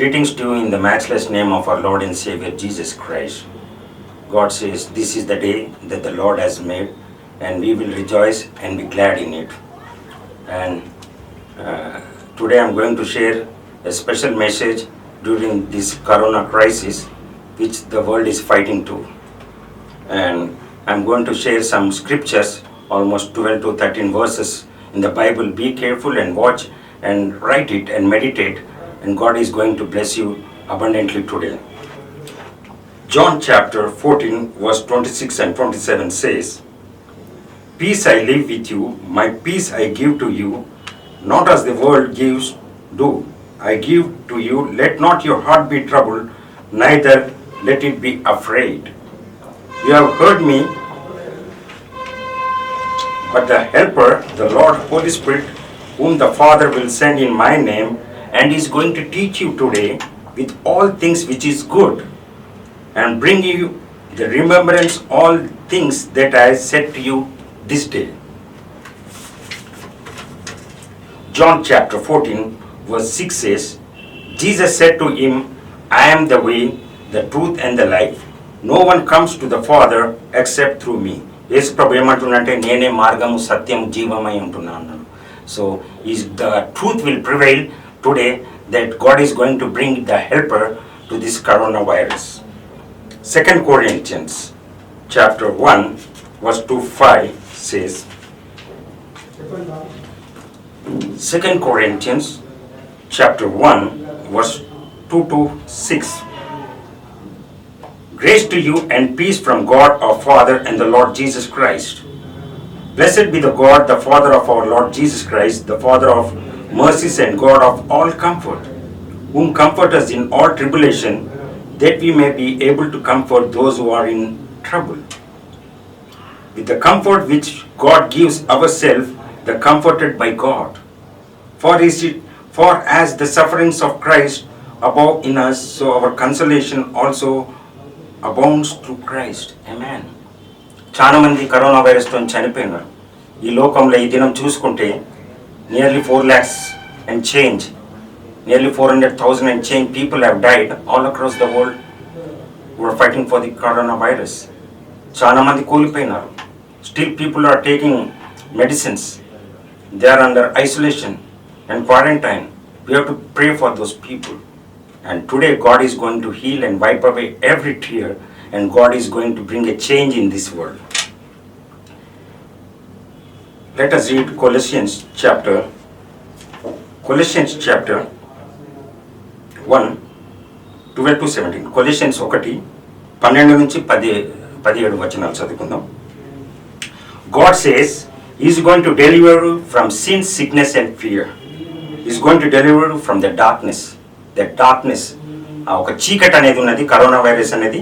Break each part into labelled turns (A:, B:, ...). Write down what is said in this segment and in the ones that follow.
A: Greetings to you in the matchless name of our Lord and Savior Jesus Christ. God says, "This is the day that the Lord has made, and we will rejoice and be glad in it." And today I'm going to share a special message during this corona crisis, which the world is fighting to. And I'm going to share some scriptures, almost 12 to 13 verses in the Bible. Be careful and watch and write it and meditate, and God is going to bless you abundantly today. John chapter 14 verse 26 and 27 says, "Peace I leave with you, my peace I give to you, not as the world gives, do I give to you. Let not your heart be troubled, neither let it be afraid. You have heard me, but the Helper, the Lord Holy Spirit, whom the Father will send in my name, and is going to teach you today with all things which is good, and bring you the remembrance all things that I said to you this day." John chapter 14 verse 6 says, "Jesus said to him, I am the way, the truth and the life. No one comes to the Father except through me." యేసు ప్రభు ఏమంటున్నంటే, నేనే మార్గము సత్యము జీవమై ఉంటున్నాను. So is the truth will prevail today, that God is going to bring the helper to this coronavirus. 2 Corinthians chapter 1 verse 2-5 says, 2 Corinthians chapter 1 verse 2-6, "Grace to you and peace from God our Father and the Lord Jesus Christ. Blessed be the God, the Father of our Lord Jesus Christ, the Father of mercies and God of all comfort, whom comfort us in all tribulation, that we may be able to comfort those who are in trouble, with the comfort which God gives ourselves, the comforted by God. For as the sufferings of Christ above in us, so our consolation also abounds through Christ." Amen. చాలా మంది corona వైరస్తో చనిపోయినారు. ఈ లోకంలో ఈ దినం చూసుకుంటే nearly 4 lakhs and change, nearly 400,000 and change people have died all across the world who are fighting for the coronavirus. చాలా మంది కూలిపోయినారు. Still people are taking medicines. They are under isolation and quarantine. We have to pray for those people. And today God is going to heal and wipe away every tear, and God is going to bring a change in this world. Let us read Colossians chapter 1 12-17. Colossians 1 12 నుంచి 17 వచనాలు చదువుకుందాం. God says He is going to deliver you from sin, sickness and fear. He is going to deliver you from the darkness. ఒక చీకటి అనేది ఉన్నది, corona virus అనేది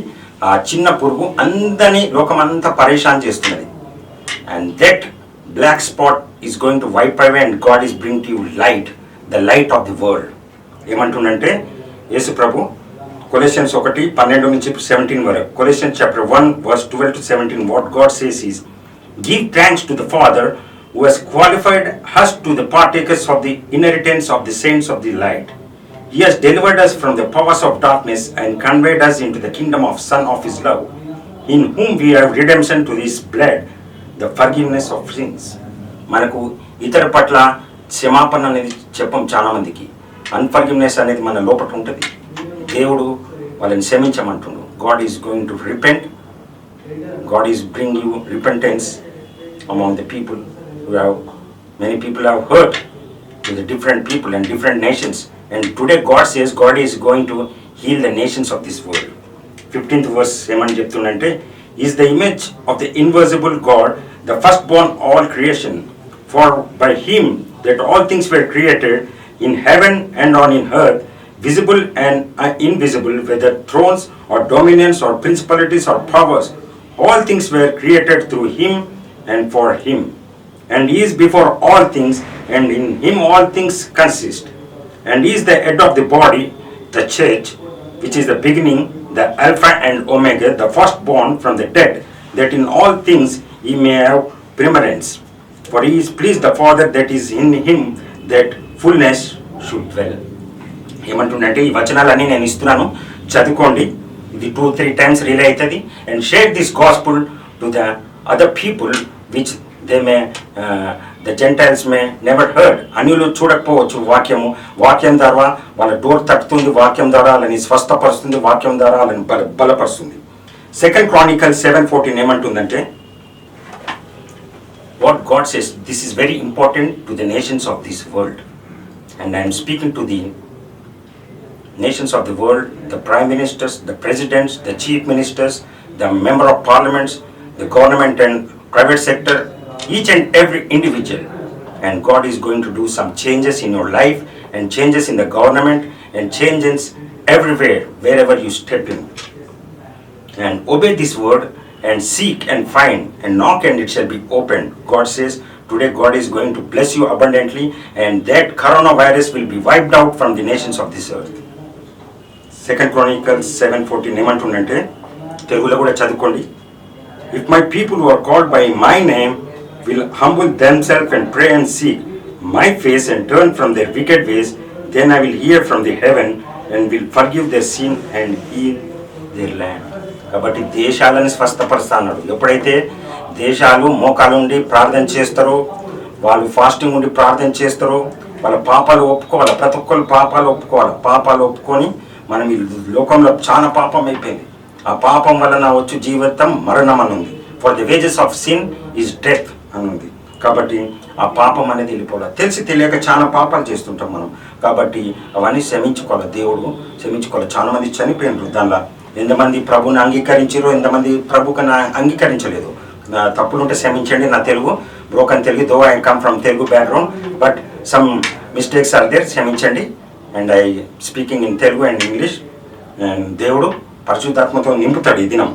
A: ఆ చిన్న పురుగు అందరినీ లోకమంతా పరేషాన్ చేస్తున్నది. And that black spot is going to wipe away, and God is bringing to you light, the light of the world. ఏమంటుందంటే యేసు ప్రభు Colossians 1 12 నుంచి 17 వరకు, Colossians chapter 1 verse 12-17, what God says is, "Give thanks to the Father who has qualified us to the partakers of the inheritance of the saints of the light. He has delivered us from the powers of darkness and conveyed us into the kingdom of Son of His love, in whom we have redemption to His blood, the forgiveness of sins." మనకు ఇతర పట్ల క్షమాపణ అనేది చెప్పం. చాలా మందికి unforgiveness అనేది మన లోపల ఉంటుంది. దేవుడు వాళ్ళని క్షమించమంటుండు. God is going to repent. God is bringing you repentance among the people who have, many people have hurt to the different people and different nations. And today God says God is going to heal the nations of this world. 15th verse ఏమని చెప్తుందంటే, "Is the image of the invisible God, the firstborn all creation. For by Him that all things were created, in heaven and on in earth, visible and invisible, whether thrones or dominions or principalities or powers. All things were created through him and for him. And he is before all things, and in him all things consist. And he is the head of the body, the church, which is the beginning, the Alpha and Omega, the firstborn from the dead, that in all things he may have preeminence. For he is pleased the Father that is in him, that fullness should dwell. ఏమంటుండంటే ఈ వచనాలన్నీ నేను ఇస్తున్నాను, చదువుకోండి. ఇది 2-3 times relay అవుతుంది. And share this gospel to the other people which they may the Gentiles May never heard. అన్యులు చూడకపోవచ్చు వాక్యం ద్వారా వాళ్ళ డోర్ తట్టుతుంది, వాక్యం ద్వారా వాళ్ళని స్వస్థపరుస్తుంది, వాక్యం ద్వారా వాళ్ళని బలపరుస్తుంది. 2 Chronicles 7:14 ఏమంటుందంటే, what God says, this is very important to the nations of this world. And I am speaking to the nations of the world, the prime ministers, the presidents, the chief ministers, the member of parliaments, the government and private sector, each and every individual. And God is going to do some changes in your life, and changes in the government, and changes everywhere, wherever you step in. And obey this word, and seek and find, and knock and it shall be opened. God says, today God is going to bless you abundantly, and that coronavirus will be wiped out from the nations of this earth. 2 Chronicles 7:14 ఏమంటుందంటే, తెలుగులో కూడా చదువుకోండి. If my people who are called by my name will humble themselves and pray and seek my face and turn from their wicked ways, then I will hear from the heaven and will forgive their sin and heal their land. కాబట్టి దేశాలను స్వస్థపరుస్తాడు. ఎప్పుడైతే దేశాలు మోకాలుండి ప్రార్థన చేస్తారో, వాళ్ళు fasting ఉండి ప్రార్థన చేస్తారో, వాళ్ళ పాపాలు ఒప్పుకోవాలి. ప్రతి ఒక్కరు పాపాలు ఒప్పుకోవాలి. పాపాలు ఒప్పుకొని, మనం ఈ లోకంలో చాలా పాపం అయిపోయింది. ఆ పాపం వలన వచ్చి జీవితం మరణం అని ఉంది. For the wages of sin is death అని ఉంది. కాబట్టి ఆ పాపం అనేది వెళ్ళిపోవాలి. తెలిసి తెలియక చాలా పాపాలు చేస్తుంటాం మనం. కాబట్టి అవన్నీ క్షమించుకోవాలి. దేవుడు క్షమించుకోవాలి. చాలా మంది చనిపోయినారు దానిలో. ఎంతమంది ప్రభుని అంగీకరించారో, ఎంతమంది ప్రభుకి అంగీకరించలేదు. తప్పులు ఉంటే క్షమించండి. నా Telugu broken Telugu, though I come from Telugu background, but some mistakes are there, క్షమించండి. And I speaking in Telugu and English. And దేవుడు పరిశుద్ధాత్మతో నింపుతాడు ఈ దినం.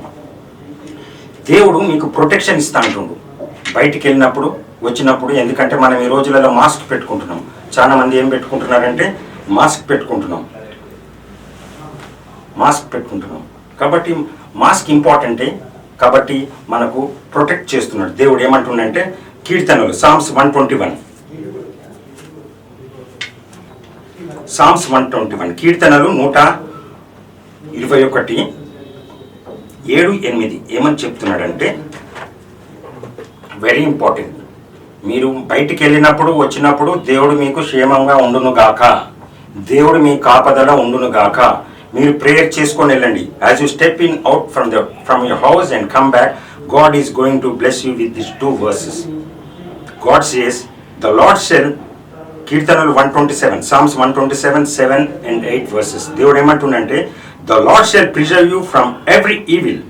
A: దేవుడు మీకు ప్రొటెక్షన్ ఇస్తా అంటుండు బయటికి వెళ్ళినప్పుడు, వచ్చినప్పుడు. ఎందుకంటే మనం ఈ రోజులలో మాస్క్ పెట్టుకుంటున్నాం. చాలా మంది ఏం పెట్టుకుంటున్నారంటే మాస్క్ పెట్టుకుంటున్నాం. కాబట్టి మాస్క్ ఇంపార్టెంటే. కాబట్టి మనకు ప్రొటెక్ట్ చేస్తున్నాడు దేవుడు. ఏమంటుండంటే కీర్తనలు, Psalms 121 కీర్తనలు 121 7-8 ఏమని చెప్తున్నాడంటే, వెరీ ఇంపార్టెంట్. మీరు బయటికి వెళ్ళినప్పుడు, వచ్చినప్పుడు దేవుడు మీకు క్షేమంగా ఉండును గాక, దేవుడు మీ కాపదలో ఉండును గాక. మీరు ప్రేయర్ చేసుకొని వెళ్ళండి. As you step in out from your house and come back, God is going to bless you with this 2 verses. God says the Lord shall, కీర్తనలు 127, Psalms 127, 7 and 8 verses. దేవుడు ఏమంటుండంటే, the Lord shall preserve you from every evil,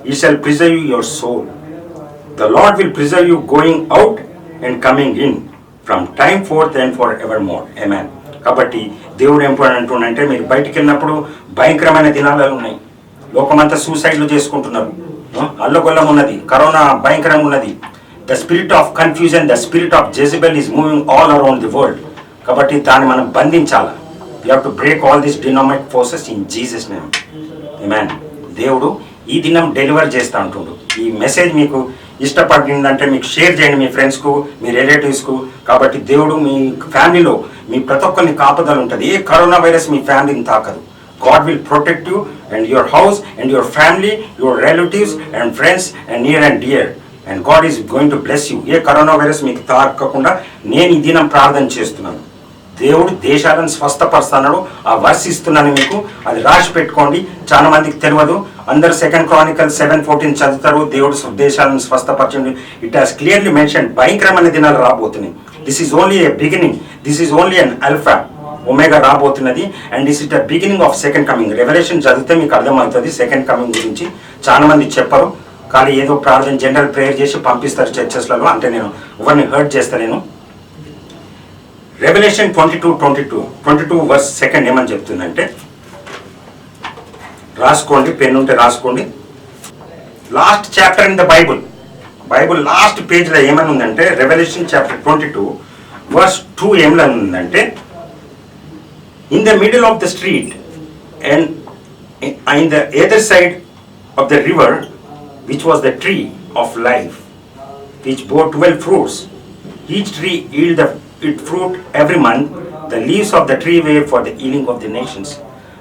A: he shall preserve you your soul. The Lord will preserve you going out and coming in from time forth and for ever more. ఆమేన్. కాబట్టి దేవుడు ఏం అంటుండంటే, మీరు బయటికి వెళ్ళినప్పుడు భయంకరమైన దినాలు ఉన్నాయి. లోకమంతా సూసైడ్లు చేసుకుంటున్నారు. అల్లగొల్లం ఉన్నది. కరోనా భయంకరంగా ఉన్నది. The spirit of confusion, the spirit of Jezebel is moving all around the world. కాబట్టి దాన్ని మనం బంధించాలి. You have to break all these dynamic forces in Jesus name. Amen. దేవుడు ఈ దినం డెలివర్ చేస్తూ ఉంటుండు. ఈ మెసేజ్ మీకు ఇష్టపడిందంటే మీకు షేర్ చేయండి మీ ఫ్రెండ్స్కు, మీ రిలేటివ్స్కు. కాబట్టి దేవుడు మీ ఫ్యామిలీలో మీ ప్రతి ఒక్కరిని కాపుదల ఉంటుంది. ఏ కరోనా వైరస్ మీ ఫ్యామిలీని తాకదు. God will protect you and your house and your family, your relatives and friends and near and dear. And God is going to bless you. A corona virus మీకు తాకకుండా నేను ఈ దినం ప్రార్థన చేస్తున్నాను. దేవుడు దేశాలను స్వస్థపరుస్తున్నాడు. ఆ వర్స్ ఇస్తున్నాను మీకు, అది రాసి పెట్టుకోండి. చాలా మందికి తెలియదు. అందరు 2 Chronicles 7:14 చదువుతారు. దేవుడు దేశాలను స్వస్థపరచండి. ఇట్ హాస్ క్లియర్లీ మెన్షన్ భయంకరమైన దినాలు రాబోతున్నాయి. This is only a beginning. This is only an alpha omega రాబోతున్నది. And this is the beginning of second coming. Revolution చదివితే మీకు అర్థమవుతుంది సెకండ్ కమింగ్ గురించి. చాలా మంది చెప్పరు, కానీ ఏదో ప్రార్థన జనరల్ ప్రేయర్ చేసి పంపిస్తారు చర్చెస్లలో. అంటే నేను ఎవరిని హర్ట్ చేస్తలేను. రెవల్యూషన్ 22 వర్స్ 2 ఏమని చెప్తుందంటే, రాసుకోండి, పెన్ ఉంటే రాసుకోండి. Last chapter in the Bible last పేజ్లో ఏమని ఉందంటే, రెవల్యూషన్ చాప్టర్ 22 వర్స్ 2 ఏమని ఉందంటే, in the middle of the street and in the either side of the river which was the tree of life, which bore 12 fruits. Each tree yielded its fruit every month. The leaves of the tree were for the healing of the nations.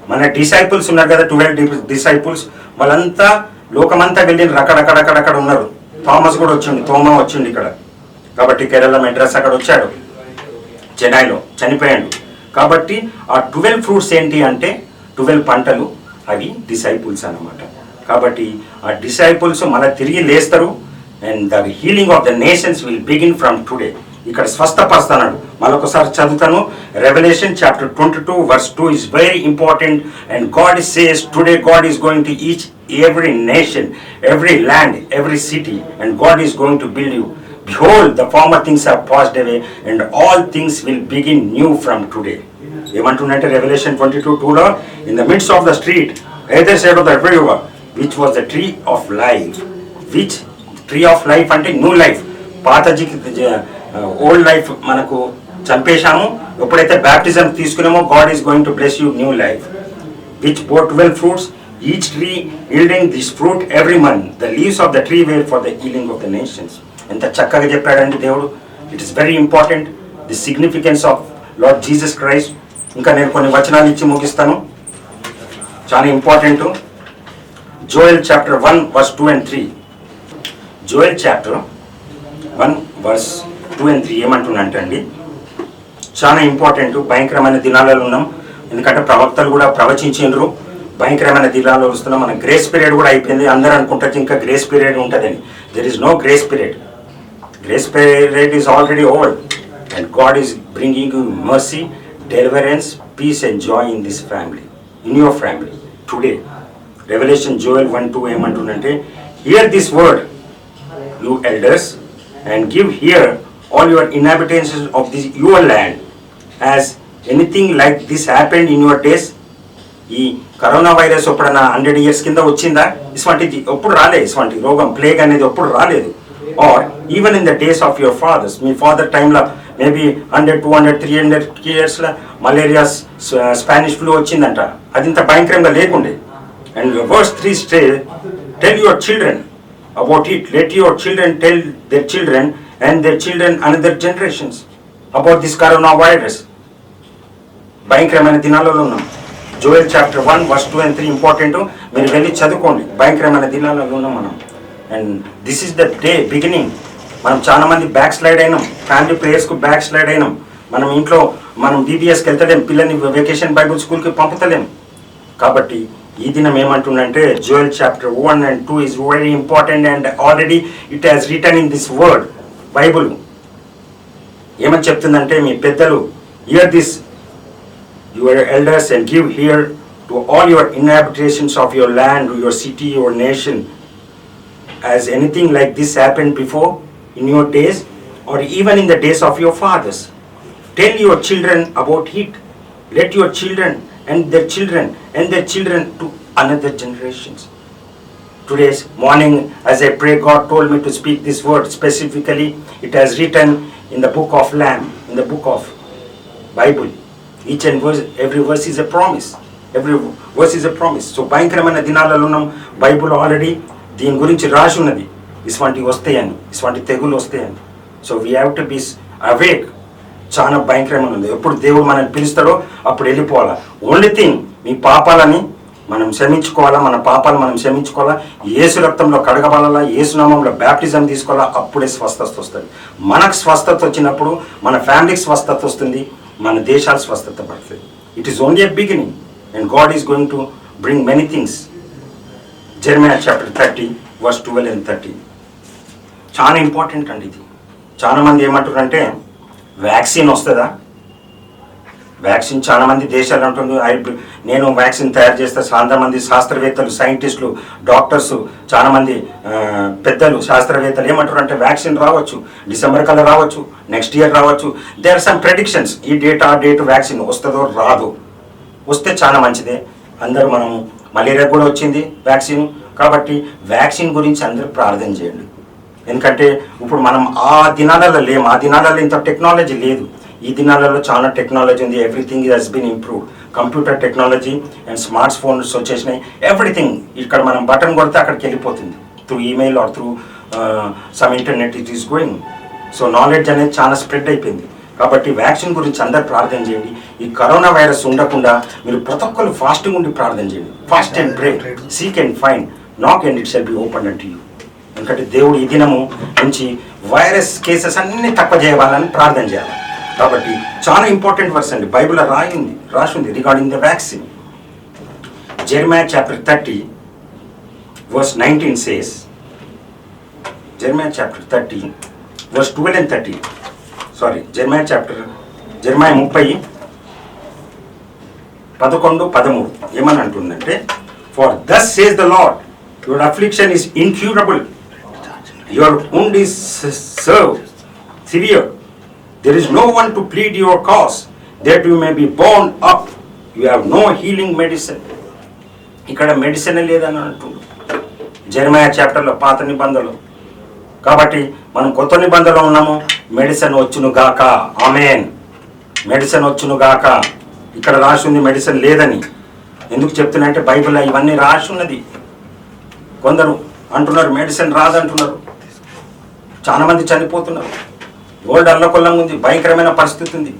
A: మన disciples ఉన్నారు కదా, 12 disciples, వాళ్ళంతా లోకమంతా వెళ్ళి రకరకరకరక్కడ ఉన్నారు. Thomas కూడా తోమా వచ్చింది ఇక్కడ. కాబట్టి కేరళ, మెడ్రాస్ అక్కడ వచ్చాడు, చెన్నైలో చనిపోయాడు. కాబట్టి ఆ 12 ఫ్రూట్స్ ఏంటి అంటే 12 పంటలు, అవి డిసైపుల్స్ అన్నమాట. కాబట్టి ఆ డిసైపుల్స్ మళ్ళీ తిరిగి లేస్తారు. And the healing of the nations will begin from today. ఇక్కడ స్వస్థపరుస్తాడు. మరొకసారి చదువుతాను. Revelation chapter 22 verse 2 is very important, and God says today God is going to each every nation, every land, every city, and God is going to build you. Behold, the former things have passed away, and all things will begin new from today. ఏమంటుందంటే revolution 22:2లో, in the midst of the street, either side of the river, which was the tree of life. Which tree of life అంటే new life. పాత old life మనకు చంపేశాము. ఎప్పుడైతే baptism తీసుకున్నామో God is going to bless you new life. Which bore 12 fruits, each tree yielding this fruit every month. The leaves of the tree were for the healing of the nations. ఎంత చక్కగా చెప్పాడండి దేవుడు. It is very important, the significance of lord Jesus Christ. ఇంకా నేను కొన్ని వచనాలు ఇచ్చి ముగిస్తాను, చాలా important. Joel chapter 1 verse 2 and 3. Joel chapter 1 verse 2 and 3 ఏమంటున్నాంటండి, చాలా ఇంపార్టెంట్. భయంకరమైన దినాలలో ఉన్నాం, ఎందుకంటే ప్రవక్తలు కూడా ప్రవచించారు. భయంకరమైన దినాలలో వస్తున్నాం. మన గ్రేస్ పీరియడ్ కూడా అయిపోయింది. అందరూ అనుకుంటారు ఇంకా గ్రేస్ పీరియడ్ ఉంటుందని. There is no grace period. Grace period is already over, and God is bringing you mercy, deliverance, peace and joy in this family, in your family today. Revelation Joel 1:2 ఏమంటుందంటే, hear this word you elders and give hear all your inhabitants of this your land, as anything like this happened in your days. ఈ corona virus ఎప్పుడన్నా 100 years కింద వచ్చిందా? ఇటువంటిది ఎప్పుడు రాలేదు. ఇటువంటి రోగం, ప్లేగ్ అనేది ఎప్పుడు రాలేదు. Or even in the days of your fathers, మీ ఫాదర్ టైంలో మేబీ 100, 200, 300 yearsలో మలేరియా, స్పానిష్ ఫ్లూ వచ్చిందంట. అది ఇంత భయంకరంగా లేకుండే. And verse 3 says, tell your children about it. Let your children tell their children and their children another generations about this coronavirus. భయంకరమైన దినాలలో ఉన్నాం. Joel chapter 1 verse 2 and 3 important. మీరు వెళ్ళి చదువుకోండి. భయంకరమైన దినాలలో ఉన్నాం మనం. And this is the day beginning. మనం చాలా మంది బ్యాక్ స్లైడ్ అయినాం, ఫ్యామిలీ ప్రేయర్స్కు బ్యాక్ స్లైడ్ అయినాం. మనం ఇంట్లో మనం బీబీఎస్కి వెళ్తలేం, పిల్లల్ని వెకేషన్ బైబుల్ స్కూల్కి పంపుతలేం. కాబట్టి ఈ దినం ఏమంటుందంటే, Joel chapter 1 and 2 is very important, and already it has written in this word. Bible ఏమని చెప్తుందంటే, మీ పెద్దలు, hear this your elders and give here to all your inhabitants of your land, your city, your nation, as anything like this happened before in your days, or even in the days of your fathers. Tell your children about it. Let your children and their children and their children to another generations. Today's morning, as I pray, God told me to speak this word specifically. It has written in the book of Lamb, in the book of Bible. Each and verse, every verse is a promise. Every verse is a promise. So భయంకరమైన దినాలలో ఉన్నాం. Bible already దీని గురించి రాసి ఉన్నది. ఇటువంటివి వస్తాయని, ఇటువంటి తెగులు వస్తాయని. So we have to be awake. చాలా భయంకరమైన ఉంది. ఎప్పుడు దేవుడు మనల్ని పిలుస్తాడో అప్పుడు వెళ్ళిపోవాలా. ఓన్లీ థింగ్, మీ పాపాలని మనం క్షమించుకోవాలా, మన పాపాలు మనం క్షమించుకోవాలా, యేసు రక్తంలో కడగబడాలా, యేసు నామంలో బ్యాప్టిజం తీసుకోవాలా. అప్పుడే స్వస్థత వస్తుంది. మనకు స్వస్థత వచ్చినప్పుడు మన ఫ్యామిలీకి స్వస్థత వస్తుంది, మన దేశాలు స్వస్థత పడుతుంది. It is only a beginning, and God is going to bring many things. Jeremiah chapter 30 verse 12 and 13 చాలా ఇంపార్టెంట్ అండి. ఇది చాలా మంది ఏమంటారంటే, వ్యాక్సిన్ వస్తుందా, వ్యాక్సిన్ చాలా మంది దేశాలు అంటుంది నేను వ్యాక్సిన్ తయారు చేస్తే చాలా మంది శాస్త్రవేత్తలు, సైంటిస్టులు, డాక్టర్స్, చాలా మంది పెద్దలు శాస్త్రవేత్తలు ఏమంటారు అంటే వ్యాక్సిన్ రావచ్చు, డిసెంబర్ కల్లా రావచ్చు, నెక్స్ట్ ఇయర్ రావచ్చు. There are some predictions. ఈ డేట్ ఆ డేట్ వ్యాక్సిన్ వస్తుందో రాదు. వస్తే చాలా మంచిదే. అందరూ మనము మలేరియా కూడా వచ్చింది వ్యాక్సిన్. కాబట్టి వ్యాక్సిన్ గురించి అందరూ ప్రార్థన చేయండి. ఎందుకంటే ఇప్పుడు మనం ఆ దినాలలో లేము. ఆ దినాలలో ఇంత టెక్నాలజీ లేదు. ఈ దినాలలో చాలా టెక్నాలజీ ఉంది. Everything has been improved. Computer technology and smart phones వచ్చేసినాయి. ఎవ్రీథింగ్ ఇక్కడ మనం బటన్ కొడితే అక్కడికి వెళ్ళిపోతుంది. Through email or through some internet it is going. So knowledge అనేది చాలా స్ప్రెడ్ అయిపోయింది. కాబట్టి వ్యాక్సిన్ గురించి అందరు ప్రార్థన చేయండి. ఈ కరోనా వైరస్ ఉండకుండా మీరు ప్రతి ఒక్కరు ఫాస్టింగ్ ఉండి ప్రార్థన చేయండి. Fast and pray, seek and find, నాక్ and it shall be open unto you. ఎందుకంటే దేవుడు ఈ దినము నుంచి వైరస్ కేసెస్ అన్ని తక్కువ చేయవాలని ప్రార్థన చేయాలి. కాబట్టి చాలా ఇంపార్టెంట్ వర్స్ అండి. బైబిల్లో రాసింది regarding the vaccine. Jeremiah chapter 30 verse 19 says, Jeremiah chapter 30 verse 12 and 13. Sorry, Jeremiah 30 11-13 ఏమని అంటుందంటే, for thus says the Lord, your affliction is incurable, your wound is severe, there is no one to plead your cause, that you may be borne up, you have no healing medicine. ఇక్కడ medicine లేదని అంటుంది Jeremiah చాప్టర్లో, పాత నిబంధనలో. కాబట్టి మనం కొత్త నిబంధనలో ఉన్నాము. మెడిసిన్ వచ్చును గాక, ఆమేన్. మెడిసిన్ వచ్చును గాక. ఇక్కడ రాసి ఉంది మెడిసిన్ లేదని. ఎందుకు చెప్తున్నా అంటే బైబిల్లో ఇవన్నీ రాసి ఉన్నది. కొందరు అంటున్నారు మెడిసిన్ రాదంటున్నారు. చాలా మంది చనిపోతున్నారు. వరల్డ్ అల్లకొల్లంగా ఉంది. భయంకరమైన పరిస్థితి ఉంది.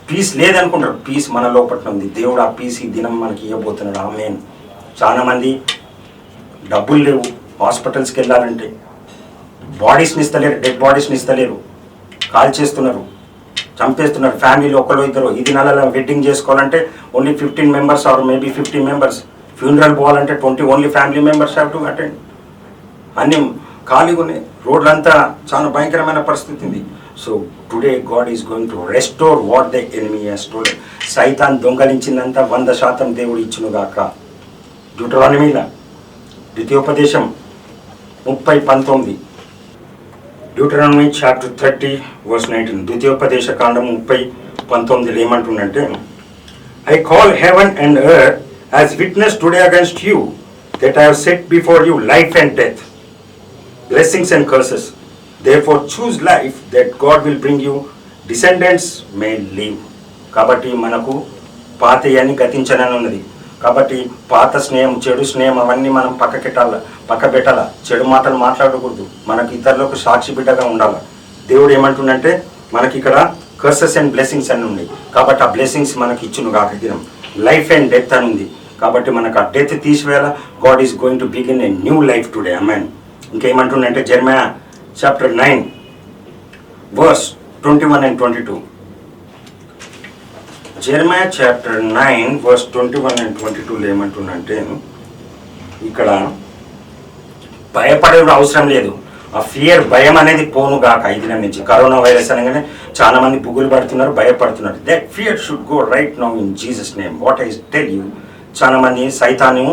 A: పీస్ లేదనుకుంటారు. పీస్ మన లోపల ఉంది. దేవుడు ఆ పీస్ ఈ దినం మనకి ఇవ్వబోతున్నాడు. ఆమేన్. చాలా మంది డబ్బులు లేవు హాస్పిటల్స్కి వెళ్ళాలంటే. బాడీస్ని ఇస్తలేరు, డెడ్ బాడీస్ని ఇస్తలేరు. కాల్ చేస్తున్నారు, చంపేస్తున్నారు. ఫ్యామిలీలో ఒకరు ఇద్దరు. ఈ దినాలలో వెడ్డింగ్ చేసుకోవాలంటే only 15 members or maybe 50 members. Funeral పోవాలంటే 20 only family members have to attend. అన్నీ ఖాళీగా ఉన్నాయి. రోడ్లంతా చాలా భయంకరమైన పరిస్థితి ఉంది. So today God is going to restore what the enemy has stolen. సైతాన్ దొంగలించిందంతా 100% దేవుడు ఇచ్చునుగాక. డ్యూటరానమీల ద్వితీయోపదేశం 30:19. Deuteronomy chapter 30 verse 19. ద్వితీయోపదేశ కాండం 30:19 ఏమంటుందంటే, I call heaven and earth as witness today against you that I have set before you life and death, blessings and curses. Therefore choose life that God will bring you descendants may live. కాబట్టి మనకు పాతయన్ని గతించనని ఉన్నది. కాబట్టి పాత స్నేహం, చెడు స్నేహం అవన్నీ మనం పక్క పెట్టాల. చెడు మాటలు మాట్లాడకూడదు. మనకి ఇతరులకు సాక్షి బిడ్డగా ఉండాలి. దేవుడు ఏమంటుండంటే మనకి ఇక్కడ కర్సెస్ అండ్ బ్లెస్సింగ్స్ అని ఉన్నాయి. కాబట్టి ఆ బ్లెస్సింగ్స్ మనకి ఇచ్చును కాక దినం. లైఫ్ అండ్ డెత్ అని ఉంది. కాబట్టి మనకు ఆ డెత్ తీసివేయాల. God is going to begin a new life today. Amen. ఇంకేమంటుండంటే Jeremiah chapter 9 verse 21 and 22. Jeremiah chapter 9 verse 21 and 22 ఏమంటుందంటే, ఇక్కడ భయపడే అవసరం లేదు. ఆ ఫియర్, భయం అనేది పోను గాక. 5 దినం నుంచి కరోనా వైరస్ అనగానే చాలా మంది బుగులు పడుతున్నారు, భయపడుతున్నారు. That fear should go right now in Jesus name. What I tell you, చాలా మంది సైతాను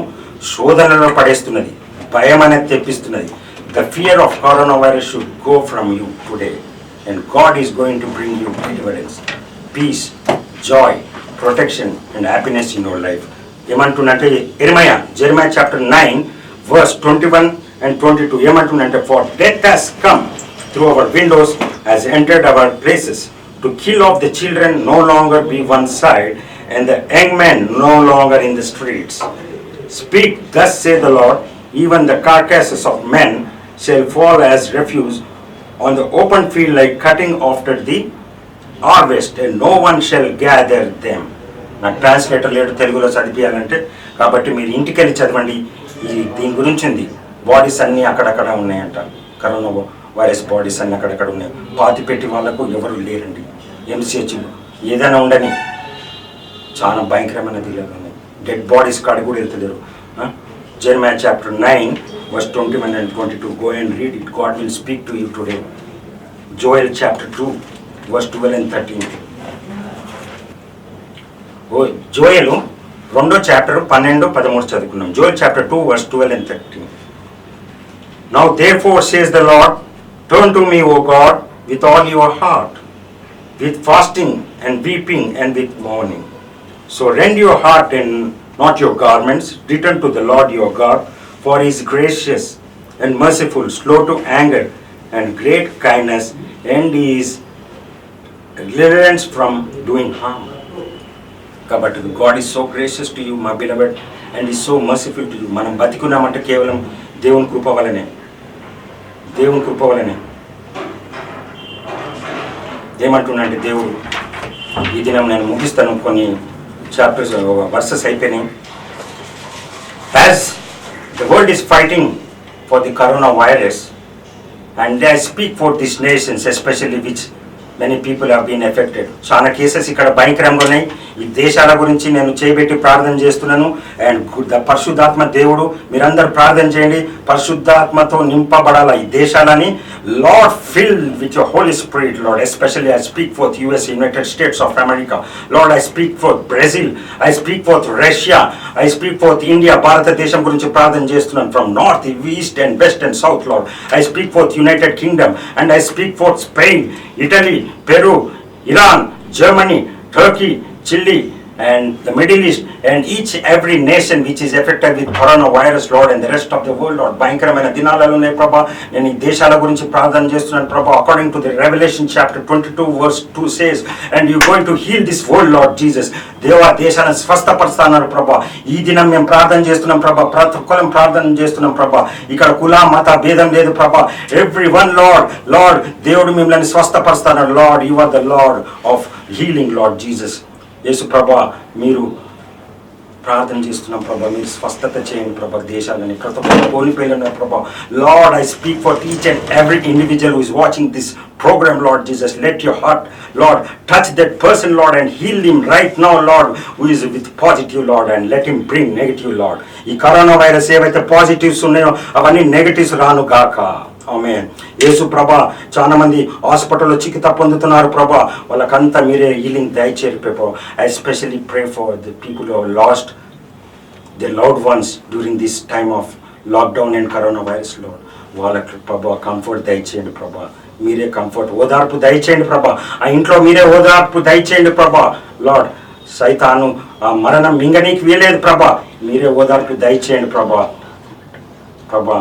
A: శోధనలో పడేస్తున్నది, భయం అనేది తెప్పిస్తున్నది. The fear of coronavirus should go from you today, and God is going to bring you deliverance, peace, joy, protection and happiness in your life. ఏమంటుందంటే Jeremiah chapter 9 verse 21 and 22 ఏమంటుందంటే, for death has come through our windows, has entered our places, to kill off the children no longer be one side, and the young men no longer in the streets. Speak, thus saith the Lord, even the carcasses of men shall fall as refuse on the open field like cutting after the harvest, and no one shall gather them. నాకు translator లేడు తెలుగులో చదివియాలంటే. కాబట్టి మీరు ఇంటికి వెళ్ళి చదవండి. దీని గురించి ఉంది. బాడీస్ అన్నీ అక్కడక్కడ ఉన్నాయంట. కరోనా వైరస్ బాడీస్ అన్నీ అక్కడక్కడ ఉన్నాయి. పాతి పెట్టి వాళ్ళకు ఎవరు లేరండి. MCH ఏదైనా ఉండని చాలా భయంకరమైన దిగులు ఉన్నాయి. డెడ్ బాడీస్ కాడ కూడా వెళ్తలేరు. Jeremiah chapter 9 verse 21 and 22. Go and read it. God will speak to you today. Joel chapter 2 verse 12 and 13. జోయలు 2వ చాప్టర్ 12-13 చదువుకున్నాం. Joel chapter 2 verse 12 and 13. Now therefore says the Lord, turn to me, O God, with all your heart, with fasting and weeping and with mourning. So rend your heart and not your garments. Return to the Lord your God, for he is gracious and merciful, slow to anger and great kindness, and he is relents from doing harm. కాబట్టి God is so gracious to you, my beloved, and is so merciful to you. మనం బతికున్నామంటే కేవలం దేవుని కృప వలనే. దేవుని కృప వలనే. ఏమంటున్నాడంటే దేవుడు, ఈ దినం నేను ముగిస్తాను, కొన్ని చాప్టర్స్ వర్సెస్ అయిపోయినాయి. As the world is fighting for the coronavirus, and I speak for these nations, especially which many people have been affected. చాలా కేసెస్ ఇక్కడ భయంకరంగా ఉన్నాయి. ఈ దేశాల గురించి నేను చేయబెట్టి ప్రార్థన చేస్తున్నాను. అండ్ పరిశుద్ధాత్మ దేవుడు, మీరందరూ ప్రార్థన చేయండి, పరిశుద్ధాత్మతో నింపబడాల ఈ దేశాలని. Lord fill with your holy spirit Lord. Especially I speak for US, United States of America Lord. I speak for Brazil, I speak for Russia, I speak for India, Bharatadesam గురించి ప్రార్థన చేస్తున్నాను. From north, east and west and south Lord. I speak for United Kingdom and I speak for Spain, Italy, Peru, Iran, Germany, Turkey, Chile, and the Middle East, and each every nation which is affected with coronavirus, Lord, and the rest of the world, Lord. భయంకరమైన దినాలలో ఉన్నాయి ప్రభా. నేను ఈ దేశాల గురించి ప్రార్థన చేస్తున్నాను ప్రభా. According to the Revelation chapter 22 verse 2 says, and you going to heal this world, Lord Jesus. దేవా, దేశాలను స్వస్థపరుస్తున్నారు ప్రభా. ఈ దినం మేము ప్రార్థన చేస్తున్నాం ప్రభా. ప్రతి ఒక్కరం ప్రార్థన చేస్తున్నాం ప్రభా. ఇక్కడ కుల మత భేదం లేదు ప్రభా. ఎవ్రీ వన్ లార్డ్ దేవుడు మిమ్మల్ని స్వస్థపరుస్తున్నారు Lord. You are the Lord of healing Lord Jesus. యేసు ప్రభా, మీరు ప్రార్థన చేస్తున్నాం ప్రభా, మీరు స్వస్థత చేయండి ప్రభా దేశాలని. ప్రతి ఒక్కరు కోల్పోయిన ప్రభా. Lord, I speak for each and every individual who is watching this program, Lord Jesus. Let your heart, Lord, touch that person, Lord, and heal him right now, Lord, who is with positive, Lord, and let him bring negative, Lord. ఈ corona virus ఏవైతే positives ఉన్నాయో అవన్నీ negatives రాను గాక. ఆమేన్. యేసు ప్రభా, చాలా మంది హాస్పిటల్లో చికిత్స పొందుతున్నారు ప్రభా. వాళ్ళకంతా మీరే హీలింగ్ దయచేయండి ప్రభా. I especially pray for the people who have lost their loved ones during this time of lockdown and coronavirus, Lord. వాళ్ళకి ప్రభా కంఫర్ట్ దయచేయండి ప్రభా. మీరే కంఫర్ట్, ఓదార్పు దయచేయండి ప్రభా. ఆ ఇంట్లో మీరే ఓదార్పు దయచేయండి ప్రభా. లార్డ్, సైతాను ఆ మరణం మింగనీకి వీలేదు ప్రభా. మీరే ఓదార్పు దయచేయండి ప్రభా. ప్రభా,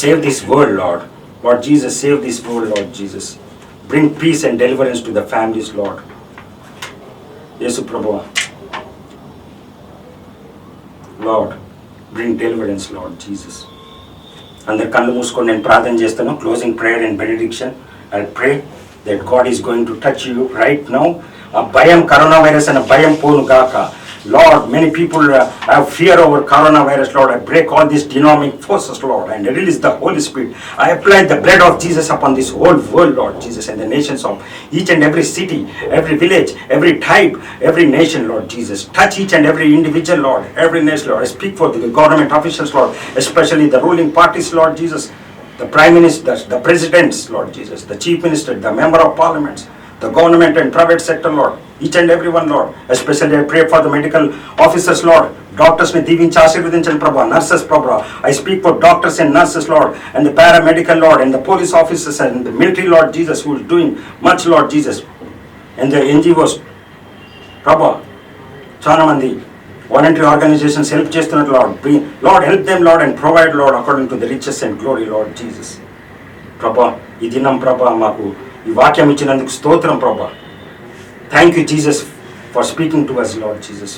A: save this world Lord. Lord Jesus, save this world Lord Jesus. Bring peace and deliverance to the families Lord. యేసు ప్రభా, Lord bring deliverance Lord Jesus. అందరు కళ్ళు మూసుకొని నేను ప్రార్థన చేస్తాను. Closing prayer and benediction. I pray that God is going to touch you right now. ఆ భయం, కరోనా వైరస్ అనే భయం పోను గాక. Lord, many people have fear over coronavirus, Lord. I break all these dynamic forces, Lord, and release the Holy Spirit. I apply the blood of Jesus upon this whole world, Lord Jesus, and the nations of each and every city, every village, every tribe, every nation, Lord Jesus. Touch each and every individual, Lord, every nation, Lord. I speak for the government officials, Lord, especially the ruling parties, Lord Jesus, the prime ministers, the presidents, Lord Jesus, the chief minister, the member of parliaments, the government and private sector, Lord, each and every one, Lord. Especially I pray for the medical officers, Lord. Doctors ni దీవించి ఆశీర్వదించండి ప్రభా. Nurses ప్రభా, I speak for doctors and nurses, Lord, and the paramedical, Lord, and the police officers and the military, Lord Jesus, who is doing much, Lord Jesus, and the NGOs ప్రభా. చాలా మంది voluntary organisations help చేస్తున్నారు, Lord, help them, Lord, and provide, Lord, according to the riches and glory, Lord Jesus. ప్రభా, ఈ దినం ప్రభా మాకు ఈ వాక్యం ఇచ్చినందుకు స్తోత్రం ప్రభా. Thank you Jesus for speaking to us, Lord Jesus,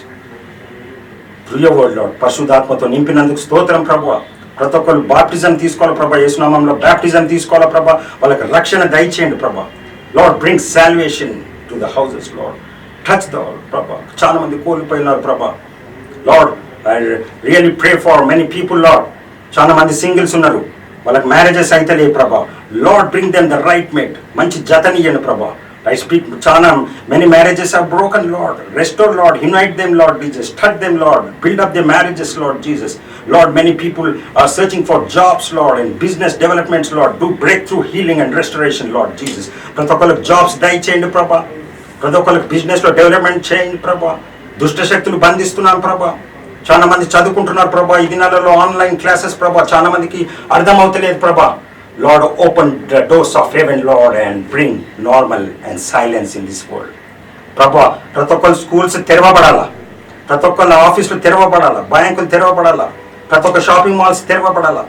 A: through your word, Lord. పరిశుద్ధాత్మతో నింపినందుకు స్తోత్రం ప్రభా. ప్రతి ఒక్కరు బాప్టిజం తీసుకోవాలి ప్రభా. యేసునామంలో బాప్టిజం తీసుకోవాలి ప్రభా. వాళ్ళకి రక్షణ దయచేయండి ప్రభా. Lord, bring salvation to the houses, Lord. Touch the ప్రభా. చాలా మంది కోల్పోయినారు ప్రభా. Lord, I really pray for many people, Lord. చాలా మంది సింగిల్స్ ఉన్నారు, వాళ్ళకి మ్యారేజెస్ అయితే లేవు ప్రభా. Lord, bring them the right mate. మంచి జతనియండి ప్రభా. I speak, Chana, many marriages are broken, Lord. Restore, Lord. Unite them, Lord Jesus. Touch them, Lord. Build up their marriages, Lord Jesus. Lord, many people are searching for jobs, Lord, and business developments, Lord. Do breakthrough healing and restoration, Lord Jesus. Protocol of jobs, dai change, Prabha. ప్రతి ఒక్కరికి బిజినెస్లో development చేయండి ప్రభా. దుష్ట శక్తులు బంధిస్తున్నాను ప్రభా. చాలా మంది చదువుకుంటున్నారు ప్రభా. ఈ దినాలలో ఆన్లైన్ క్లాసెస్ ప్రభా, చాలా మందికి అర్థమవుతలేదు ప్రభా. Lord, open the doors of haven lord and bring normal and silence in this world ప్రభా. ప్రతి ఒక్కరు స్కూల్స్ తెరవబడాలా, ప్రతి ఒక్కళ్ళ ఆఫీసులు తెరవబడాలా, బ్యాంకులు తెరవబడాలా, ప్రతి ఒక్క షాపింగ్ మాల్స్ తెరవబడాలా.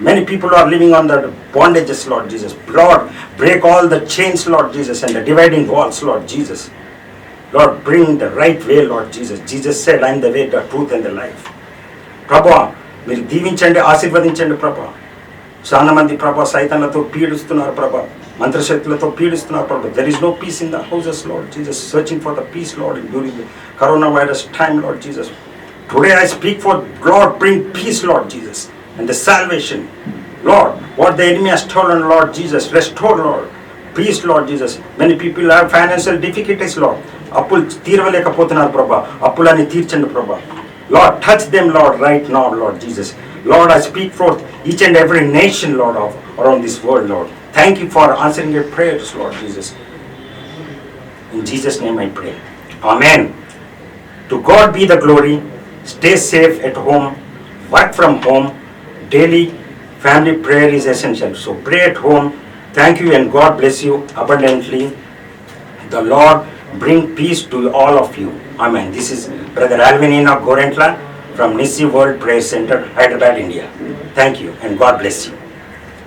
A: Many people are living on the bondages, Lord Jesus. Lord, break all the chains, Lord Jesus, and the dividing walls, Lord Jesus. Lord, bring the right way, Lord Jesus. Jesus said, I am the way, the truth, and the life. ప్రభా, మీరు దీవించండి, ఆశీర్వదించండి ప్రభా. చాలా మంది ప్రభా సైతాన్లతో పీడిస్తున్నారు ప్రభా, మంత్రశక్తులతో పీడిస్తున్నారు ప్రభా. There is no peace in the houses, Lord Jesus. Searching for the peace, Lord, during the coronavirus time, Lord Jesus. Today I speak for, Lord, bring peace, Lord Jesus, and the salvation. Lord, what the enemy has stolen, Lord Jesus, restore, Lord. Peace, Lord Jesus. Many people have financial difficulties, Lord. అప్పులు తీరవలేకపోతున్నారు ప్రభా. అప్పులని తీర్చండి ప్రభా. Lord, touch them, Lord, right now, Lord Jesus. Lord, I speak forth each and every nation, Lord, of around this world, Lord. Thank you for answering your prayers, Lord Jesus. In Jesus' name I pray. Amen. To God be the glory. Stay safe at home. Work from home. Daily family prayer is essential. So pray at home. Thank you and God bless you abundantly. The Lord bring peace to all of you. Amen. This is Brother Alvinina Gorentla from Nissi World Prayer Center, Hyderabad, India. Thank you and God bless you.